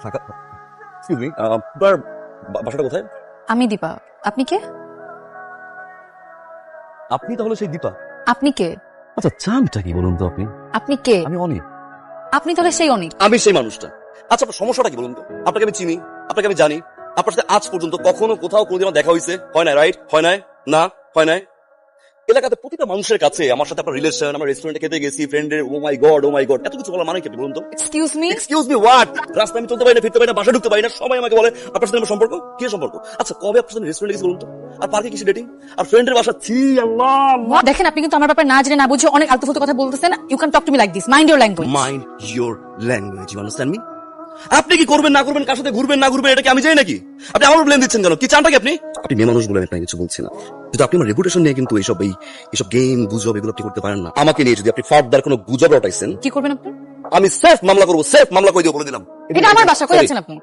থাকা। Excuse me, আপনার বাসাটা কোথায়? আমি দীপা। আপনি কে? আপনি তাহলে সেই দীপা? আপনি কে? আচ্ছা, চামটা কি বলুন তো আপনি? আপনি কে? আমি অনিক। আপনি তাহলে সেই অনিক? আমি সেই মানুষটা। আচ্ছা, আপনার সমস্যাটা কি বলুন তো? আপনাকে আমি চিনি, আপনাকে আমি জানি, আপনার সাথে আজ পর্যন্ত কখনো কোথাও কোনোদিন আমার দেখা হয়েছে? হয় না, রাইট? হয় নাই? না, হয় নাই? এলাকাতে প্রতিটা মানুষের কাছে আমার সাথে আপনার রিলেশন, আমার রেস্টুরেন্টে খেতে গেছি, ফ্রেন্ডের ও মাই গড এত কিছু বলা মানে কি বলুন তো? Excuse me? Excuse me what? রাস্তায় আমি চলতে পারি না, ফিরতে পারি না, বাসা ঢুকতে পারি না, সবাই আমাকে বলে আপনার সাথে আমার সম্পর্ক কি সম্পর্ক? আচ্ছা, কবে আপনার সাথে রেস্টুরেন্টে গেছি বলুন তো? আর পার্কে কিছু ডেটিং, আর ফ্রেন্ডের বাসা, ছি আল্লাহ। দেখেন, আপনি কিন্তু আমার ব্যাপারে না জেনে না বুঝে অনেক আলতু ফালতু কথা বলতেছেন। You can talk to me like this. Mind your language. Mind your language, you understand me? আপনি কি করবেন না করবেন, কার সাথে ঘুরবেন না ঘুরবেন, এটা কি আমি জানি নাকি? আপনি আমার ব্লেম দিচ্ছেন কেন? কি চানটা কি আপনি? আপনি মেয়ে মানুষ বলে আমি আপনাকে কিছু বলছি না, কিন্তু আপনি আমার রেপুটেশন নিয়ে কিন্তু এইসব গেম গুজব এগুলো আপনি করতে পারেন না। আমাকে নিয়ে যদি আপনি ফার্দার কোনো গুজব রটাইছেন, কি করবেন আপনি? আমি সেফ মামলা করবো, সেফ মামলা করে দিয়ে বলে দিলাম। এটা আমার বাসা, কই যাচ্ছেন আপনি?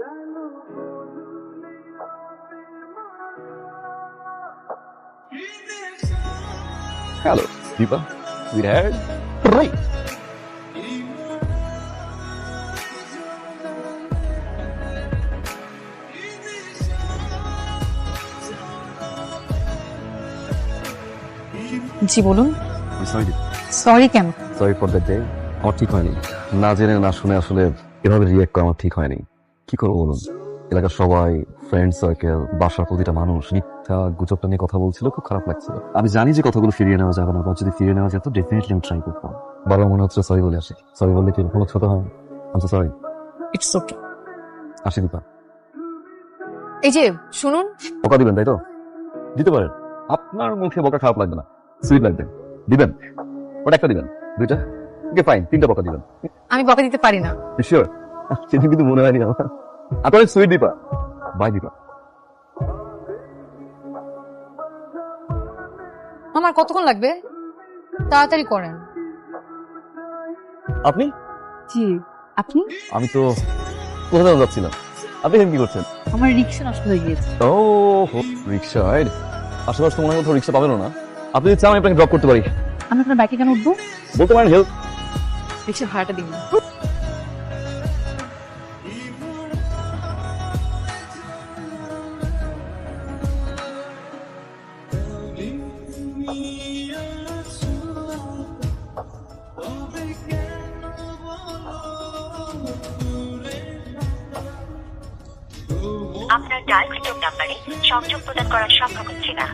হ্যালো দীপা, বিরাট রাইট। জি বলুন। সরি, সরি কেন? Sorry for that day. আমার ঠিক হয়নি, না জেনে না শুনে আসলে এভাবে রিয়েক্ট করা আমার ঠিক হয়নি। কি করবো বলুন? এলাকার সবাই, ফ্রেন্ড সার্কেল, বাসার প্রতিটা মানুষ মিথ্যা গুজবটা নিয়ে কথা বলছিল, খুব খারাপ লাগছিল। আমি জানি যে কথাগুলো ফিরিয়ে নেওয়া যাবে না, যদি ফিরিয়ে নেওয়া যেত ডেফিনেটলি আমি ট্রাই করতাম। বারবার মনে হচ্ছে সরি বলে আসি, সরি বললে কি কোনো ছোট হয়? আমি সরি। It's okay. আসি দীপা। এই যে শুনুন, বকা দিবেন তাই তো? দিতে পারেন, আপনার মুখে বকা খারাপ লাগবে না, সুইট লাগবে। দিবেন? ওটা একটা দিবেন, দুইটা? ওকে ফাইন, তিনটা বকা দিবেন। আমি বকা দিতে পারি না। শিওর? সেটা কিন্তু মনে হয়নি আমার। আপনার সুইট দীপা। বাই দীপা। আমার কতক্ষণ লাগবে? তাড়াতাড়ি করেন। আপনি? জি। আপনি? আমি তো কোথাও যাচ্ছিলাম, আপনি এখানে কি করছেন? আমার রিকশা নষ্ট হয়ে গিয়েছে। ও রিক্সা, আশেপাশে তো মনে হয় কোথাও রিক্সা পাবেন না। আপনি যদি চান আমি আপনাকে ড্রপ করতে পারি। আমি আপনার বাইকে কেন উঠবো? বলতে পারেন হেল্প। রিকশা ভাড়াটা দিন। আপনার ডায়ালকৃত নাম্বারে সংযোগ প্রদান করা সম্ভব হচ্ছে না।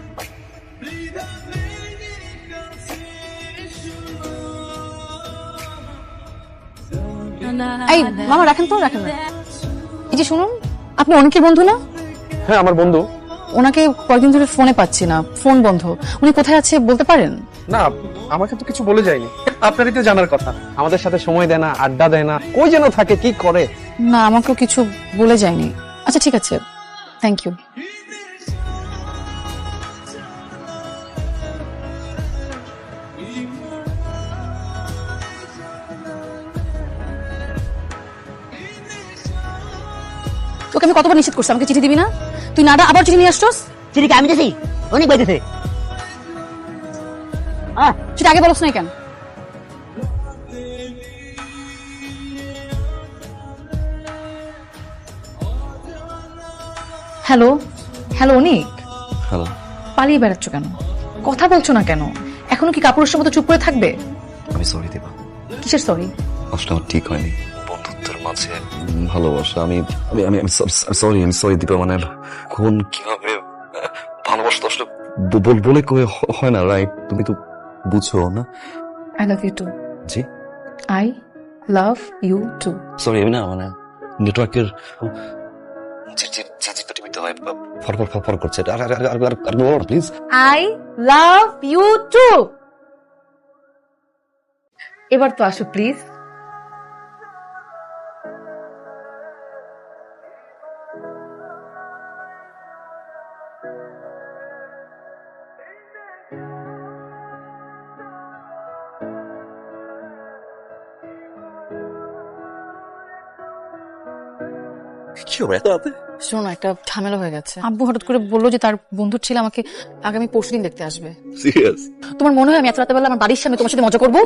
এই মামা, রাখেন তো, রাখেন না। এই যে শুনুন, আপনি অনেকের বন্ধু না? হ্যাঁ, আমার বন্ধু। ওনাকে কয়েকদিন ধরে ফোনে পাচ্ছি না, ফোন বন্ধ। উনি কোথায় আছে বলতে পারেন? না, আমাকে তো কিছু বলে যায়নি। আপনারই তো জানার কথা, আমাদের সাথে সময় দেয় না, আড্ডা দেয় না, কই যেন থাকে, কি করে। না, আমাকেও কিছু বলে যায়নি। আচ্ছা ঠিক আছে, থ্যাংক ইউ। তোকে আমি কতবার নিষেধ করছি আমাকে চিঠি দিবি না? তুই না আবার চিঠি নিয়ে আসছস। চিঠি আমি দিছি, অনেক বাইতেছে। সেটা আগে বলছ না কেন? হ্যালো হ্যালো অনিক, হ্যালো। পালিয়ে বেড়াচ্ছ কেন? কথা বলছো না কেন? এখনো কি কাপুরুষের মতো চুপ করে থাকবে? আমি সরি দীপা। কিসের সরি? আসলে আমার ঠিক হয়নি, বন্ধুত্বের মাঝে ভালোবাসা। আমি আমি আমি আমি সরি দীপা। মানে কোন কিভাবে ভালোবাসা তো আসলে বলে কয়ে হয় না, রাইট? তুমি তো বুঝছো না। I love you too. জি, I love you too. Sorry, আমি না মানে নেটওয়ার্কের টিভিতে হয় ফর করছে। আর please. I love you too. এবার তো আসো প্লিজ। কি হবে এত রাতে? শোনো, একটা ঝামেলা হয়ে গেছে। আব্বু হঠাৎ করে বললো যে তার বন্ধুর ছেলে আমাকে আগামী পরশুদিন দেখতে আসবে। সিরিয়াস? তোমার মনে হয় আমি এত রাতে বেলা আমার বাড়ির সামনে তোমার সাথে মজা করবো?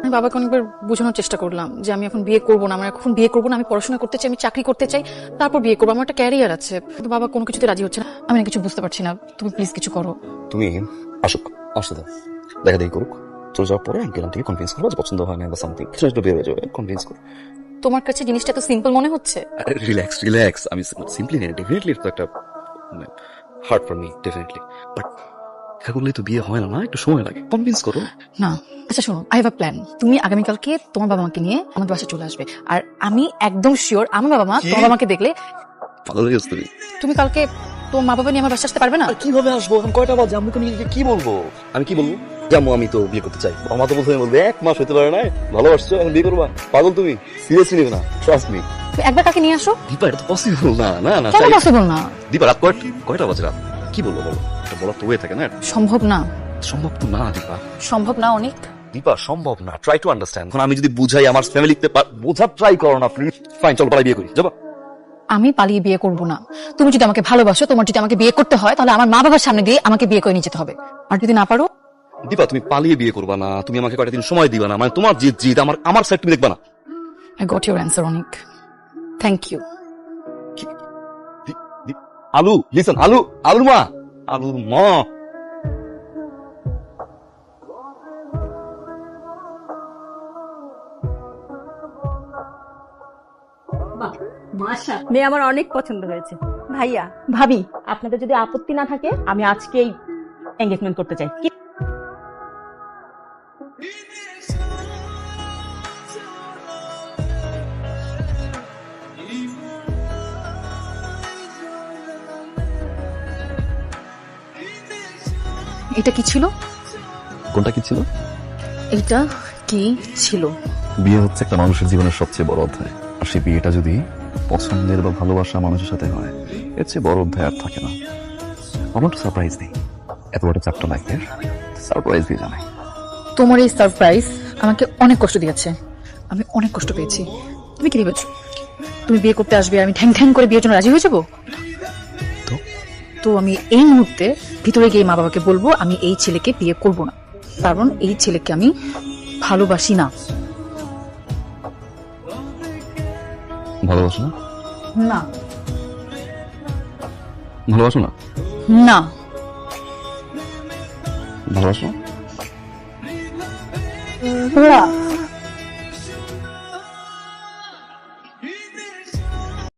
আমি বাবাকে অনেকবার বোঝানোর চেষ্টা করলাম যে আমি এখন বিয়ে করবো না, আমার এখন বিয়ে করবো না, আমি পড়াশোনা করতে চাই, আমি চাকরি করতে চাই, তারপর বিয়ে করবো, আমার একটা ক্যারিয়ার আছে। কিন্তু বাবা কোনো কিছুতে রাজি হচ্ছে না। আমি না কিছু বুঝতে পারছি না, তুমি প্লিজ কিছু করো। তুমি আসুক, আসতে দাও, দেখা দেখি করুক। চলে যাওয়ার পরে আঙ্কেল আন্টিকে কনভিন্স করবো যে পছন্দ হয় না বা সামথিং, কিছু বের হয়ে যাবে, কনভিন্স করো। তোমার কাছে জিনিসটা তো সিম্পল মনে হচ্ছে। রিল্যাক্স রিল্যাক্স, আমি সিম্পলি নেই, ডেফিনেটলি তো একটা hard for me, definitely, but দেখা করলেই তো বিয়ে হয় না, না একটু সময় লাগে, কনভিন্স করো। না আচ্ছা শোনো, আই হ্যাভ আ প্ল্যান। তুমি আগামীকালকে তোমার বাবা মাকে নিয়ে আমাদের বাসায় চলে আসবে, আর আমি একদম শিওর আমার বাবা মা তোমার বাবা মাকে দেখলে ভালো হয়ে গেছে। তুমি তুমি কালকে তোমার মা বাবা নিয়ে আমার বাসায় আসতে পারবে না? আর কিভাবে আসবো, এখন কয়টা বাজে, আমি তো নিজেকে কি বলবো, আমি কি বলবো জামু আমি তো বিয়ে করতে চাই, আমার তো প্রথমে বলবে 1 মাস হতে পারে না, ভালোবাসছো এখন বিয়ে করবা, পাগল তুমি, সিরিয়াসলি নিবে না, ট্রাস্ট মি। তুমি একবার কাকে নিয়ে আসো। দীপা এটা তো পসিবল না, না না কেন চাই। পসিবল না? দীপা রাত কয়টা বাজে, রাত কি বলবো বলো, এটা বলা তো হয়ে থাকে না, সম্ভব না। সম্ভব তো না দীপা, সম্ভব না অনেক। দীপা সম্ভব না, ট্রাই টু আন্ডারস্ট্যান্ড। এখন আমি যদি বুঝাই আমার ফ্যামিলিতে, বোঝার ট্রাই করো না প্লিজ। ফাইন, চলো পালাই বিয়ে করি, যাবা। আমি পালিয়ে বিয়ে করব না। তুমি যদি আমাকে ভালোবাসো, তোমার যদি আমাকে বিয়ে করতে হয়, তাহলে আমার মা বাবার সামনে দিয়ে আমাকে বিয়ে করে নিয়ে যেতে হবে। আর যদি না পারো? দীপা তুমি পালিয়ে বিয়ে করবা না, তুমি আমাকে কয়টা দিন সময় দিবা না, মানে তোমার জিদ জিদ, আমার সাইড তুমি দেখবা না। আই গট ইউর অ্যান্সার অনেক, থ্যাংক ইউ। আলু লিসন, আলুর মা। মাশা মেয়ে আমার অনেক পছন্দ হয়েছে। ভাইয়া ভাবি আপনাদের যদি আপত্তি না থাকে আমি আজকেই এঙ্গেজমেন্ট করতে চাই। এটা কি ছিল? কোনটা কি ছিল? এটা কি ছিল? বিয়ে হচ্ছে একটা মানুষের জীবনের সবচেয়ে বড় অধ্যায়, আর সেই বিয়েটা যদি পছন্দের বা ভালোবাসা মানুষের সাথে হয়, এর চেয়ে বড় অধ্যায় আর থাকে না। আমার তো সারপ্রাইজ নেই, এত বড় চ্যাপ্টার নাই, সারপ্রাইজ দিয়ে জানাই। তোমার এই সারপ্রাইজ আমাকে অনেক কষ্ট দিয়েছে, আমি অনেক কষ্ট পেয়েছি। তুমি কি ভেবেছো তুমি বিয়ে করতে আসবে আর আমি ঠ্যাং ঠ্যাং করে বিয়ের জন্য রাজি হয়ে যাবো? তো আমি এই মুহূর্তে ভিতরে গিয়ে মা বাবাকে বলবো আমি এই ছেলেকে বিয়ে করব না, কারণ এই ছেলেকে আমি ভালোবাসি না। ভালোবাসো না? না ভালোবাসো না? না ভালোবাসো? না